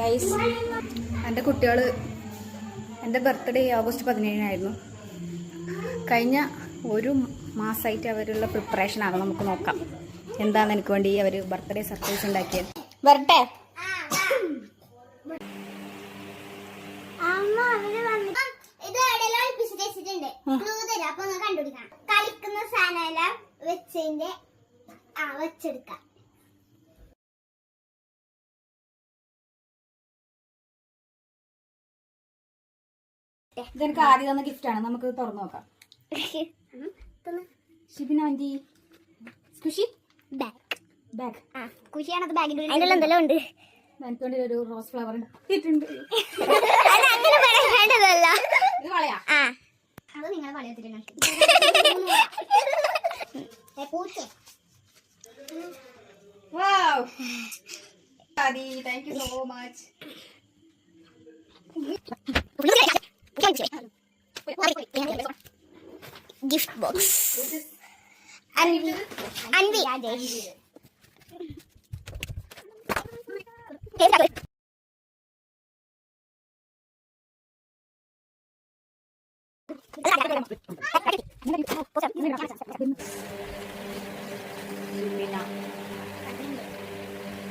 Guys, എൻ്റെ കുട്ടികൾ എൻ്റെ ബർത്ത്ഡേ ഓഗസ്റ്റ് 17 കഴിഞ്ഞ ഒരു മാസമായിട്ട് അവരുള്ള പ്രിപ്പറേഷനാണ്. നമുക്ക് നോക്കാം എന്താണ് എനിക്ക് വേണ്ടി അവർ ബർത്ത്ഡേ സർപ്രൈസ് ഉണ്ടാക്കിയത്. വരട്ടെ. കളിക്കുന്ന സാധനം വെച്ചെടുക്കാം. ഇതെനിക്ക് ആദ്യം തന്ന ഗിഫ്റ്റാണ്. നമുക്ക് തുറന്നു നോക്കാം. Shibina aunty, Khushi bag. ഖുഷിയാണത് ബാഗിന്റെ എന്തെല്ലാം ഉണ്ട്. എനിക്ക് വേണ്ടി ഒരു റോസ് ഫ്ലവർ ഇട്ടിട്ടുണ്ട്. ഇത് വളയാ? അത് നിങ്ങളെ വളയത്തിട്ടുണ്ട്. Wow! Daddy, thank you so much. Gift box. This is Anvi Rajesh.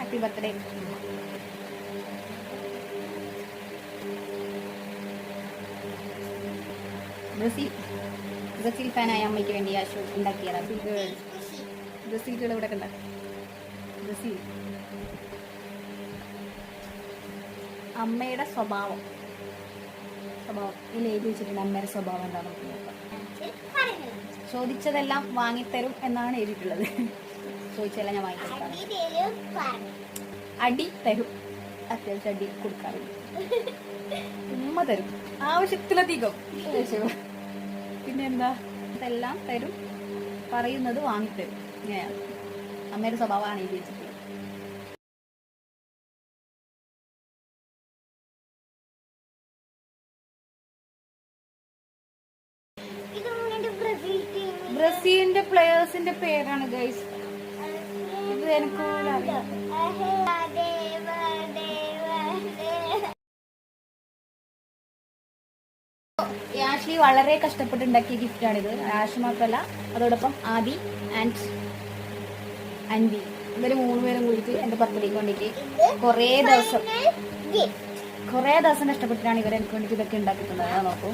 Happy birthday. Brazil ഫാനായ അമ്മയ്ക്ക് വേണ്ടി ആ ഷൂ ഉണ്ടാക്കിയതാണ്. ബ്രസീലുകൾ ഇവിടെ കണ്ട ബ്രസീൽ. അമ്മയുടെ സ്വഭാവം ഇതിൽ എഴുതി വെച്ചിട്ടുണ്ട്. അമ്മയുടെ സ്വഭാവം എന്താ നമുക്ക് നോക്കാം. ചോദിച്ചതെല്ലാം വാങ്ങിത്തരും എന്നാണ് എഴുതിയിട്ടുള്ളത്. ചോദിച്ചതെല്ലാം ഞാൻ വാങ്ങിത്തരാം. അടി തരും, അത്യാവശ്യം അടി കൊടുക്കാറുണ്ട്. ഉമ്മ തരും ആവശ്യത്തിലധികം. പിന്നെ എന്താ, ഇതെല്ലാം തരും, പറയുന്നത് വാങ്ങിത്തരും. ഇങ്ങനെയാണ് അമ്മയുടെ സ്വഭാവമാണ് എഴുതി വെച്ചിട്ടുള്ളത്. ബ്രസീലിന്റെ പ്ലേയേഴ്സിന്റെ പേരാണ് ഗൈസ്. ഇത് എനിക്ക് അറിയാം. ആഷ്ലി വളരെ കഷ്ടപ്പെട്ടുണ്ടാക്കിയ ഗിഫ്റ്റാണിത്. ആഷ് മാത്രമല്ല, അതോടൊപ്പം ആദി ആൻഡ് അൻവി, ഇവര് 3 പേരും കൂടിയിട്ട് എന്റെ ബർത്ത്ഡേക്ക് വേണ്ടിയിട്ട് കുറേ ദിവസം കഷ്ടപ്പെട്ടിട്ടാണ് ഇവർ എനിക്ക് വേണ്ടിയിട്ട് ഇതൊക്കെ ഉണ്ടാക്കിയിട്ടുള്ളത്. നോക്കൂ,